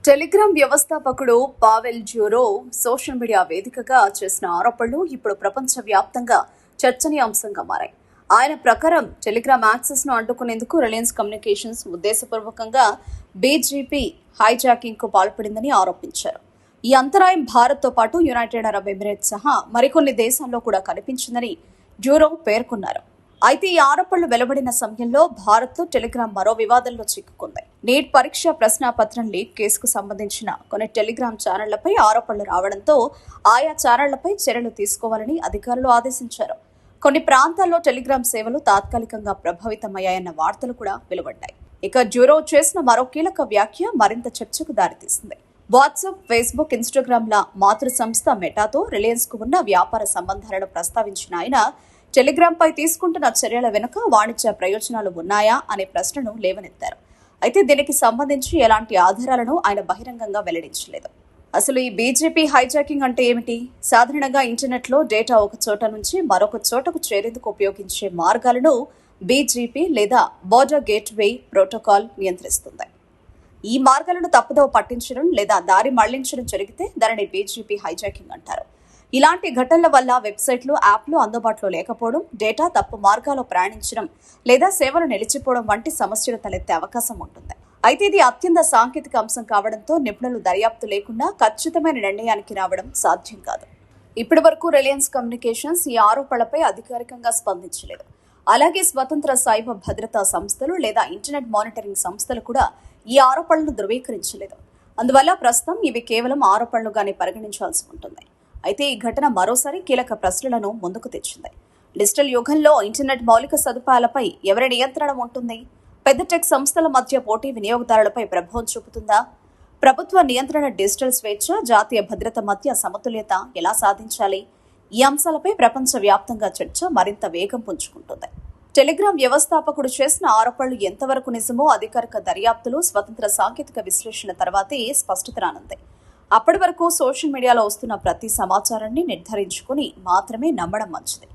Telegram వ్యవస్థాపకుడు Powell డ్యూరోవ్ social media వేదికగా చేసిన ఆరోపణలు ఇప్పుడు ప్రపంచవ్యాప్తంగా చర్చనీయాంశంగా మారాయి. ఆయన ప్రకారం టెలిగ్రామ్ యాక్సెస్ ను అడ్డుకునేందుకు రిలయన్స్ కమ్యూనికేషన్స్ ఉద్దేశపూర్వకంగా బీజేపీ హైజాకింగ్ కు పాల్పడిందని ఆరోపించారు. ఈ అంతరాయం భారత్తో పాటు యునైటెడ్ అరబ్ ఎమిరేట్స్ సహా మరికొన్ని దేశాల్లో కూడా కనిపించిందని డ్యూరోవ్ పేర్కొన్నారు. అయితే ఈ ఆరోపణలు వెలువడిన సమయంలో భారత్ టెలిగ్రామ్ మరో వివాదంలో చిక్కుకుంది. నీట్ పరీక్ష ప్రశ్నాపత్రం లీక్ కేసుకు సంబంధించిన కొన్ని టెలిగ్రామ్ ఛానళ్లపై ఆరోపణలు రావడంతో ఆయా ఛానళ్లపై చర్యలు తీసుకోవాలని అధికారులు ఆదేశించారు. కొన్ని ప్రాంతాల్లో టెలిగ్రామ్ సేవలు తాత్కాలికంగా ప్రభావితమయ్యాయన్న వార్తలు కూడా వెలువడ్డాయి. ఇక డ్యూరోవ్ చేసిన మరో కీలక వ్యాఖ్య మరింత చర్చకు దారితీసింది. వాట్సాప్, ఫేస్బుక్, ఇన్స్టాగ్రామ్ల మాతృ సంస్థ మెటాతో రిలయన్స్ కు ఉన్న వ్యాపార సంబంధాలను ప్రస్తావించిన ఆయన టెలిగ్రామ్ పై తీసుకుంటున్న చర్యల వెనుక వాణిజ్య ప్రయోజనాలు ఉన్నాయా అనే ప్రశ్నను లేవనెత్తారు. అయితే దీనికి సంబంధించి ఎలాంటి ఆధారాలను ఆయన బహిరంగంగా వెల్లడించలేదు. అసలు ఈ బీజేపీ హైజాకింగ్ అంటే ఏమిటి? సాధారణంగా ఇంటర్నెట్ లో డేటా ఒక చోట నుంచి మరొక చోటకు చేరేందుకు ఉపయోగించే మార్గాలను బీజేపీ లేదా బోర్డర్ గేట్వే ప్రోటోకాల్ నియంత్రిస్తుంది. ఈ మార్గాలను తప్పుదోవ పట్టించడం లేదా దారి మళ్లించడం జరిగితే దానిని బీజేపీ హైజాకింగ్ అంటారు. ఇలాంటి ఘటనల వల్ల వెబ్సైట్లు, యాప్లు అందుబాటులో లేకపోవడం, డేటా తప్పు మార్గాల్లో ప్రయాణించడం లేదా సేవలు నిలిచిపోవడం వంటి సమస్యలు తలెత్తే అవకాశం ఉంటుంది. అయితే ఇది అత్యంత సాంకేతిక అంశం కావడంతో నిపుణులు దర్యాప్తు లేకుండా ఖచ్చితమైన నిర్ణయానికి రావడం సాధ్యం కాదు. ఇప్పటి వరకు రిలయన్స్ కమ్యూనికేషన్స్ ఈ ఆరోపణలపై అధికారికంగా స్పందించలేదు. అలాగే స్వతంత్ర సైబర్ భద్రతా సంస్థలు లేదా ఇంటర్నెట్ మానిటరింగ్ సంస్థలు కూడా ఈ ఆరోపణలను ధృవీకరించలేదు. అందువల్ల ప్రస్తుతం ఇవి కేవలం ఆరోపణలుగానే పరిగణించాల్సి ఉంటుంది. అయితే ఈ ఘటన మరోసారి కీలక ప్రశ్నలను ముందుకు తెచ్చింది. డిజిటల్ యుగంలో ఇంటర్నెట్ మౌలిక సదుపాయాలపై ఎవరి నియంత్రణ ఉంటుంది? పెద్ద టెక్ సంస్థల మధ్య పోటీ వినియోగదారులపై ప్రభావం చూపుతుందా? ప్రభుత్వ నియంత్రణ, డిజిటల్ స్వేచ్ఛ, జాతీయ భద్రత మధ్య సమతుల్యత ఎలా సాధించాలి? ఈ అంశాలపై ప్రపంచవ్యాప్తంగా చర్చ మరింత వేగం పుంజుకుంటుంది. టెలిగ్రామ్ వ్యవస్థాపకుడు చేసిన ఆరోపణలు ఎంతవరకు నిజమో అధికారిక దర్యాప్తులు, స్వతంత్ర సాంకేతిక విశ్లేషణ తర్వాతే స్పష్టత రానుంది. అప్పటి వరకు సోషల్ మీడియాలో వస్తున్న ప్రతి సమాచారాన్ని నిర్ధారించుకుని మాత్రమే నమ్మడం మంచిది.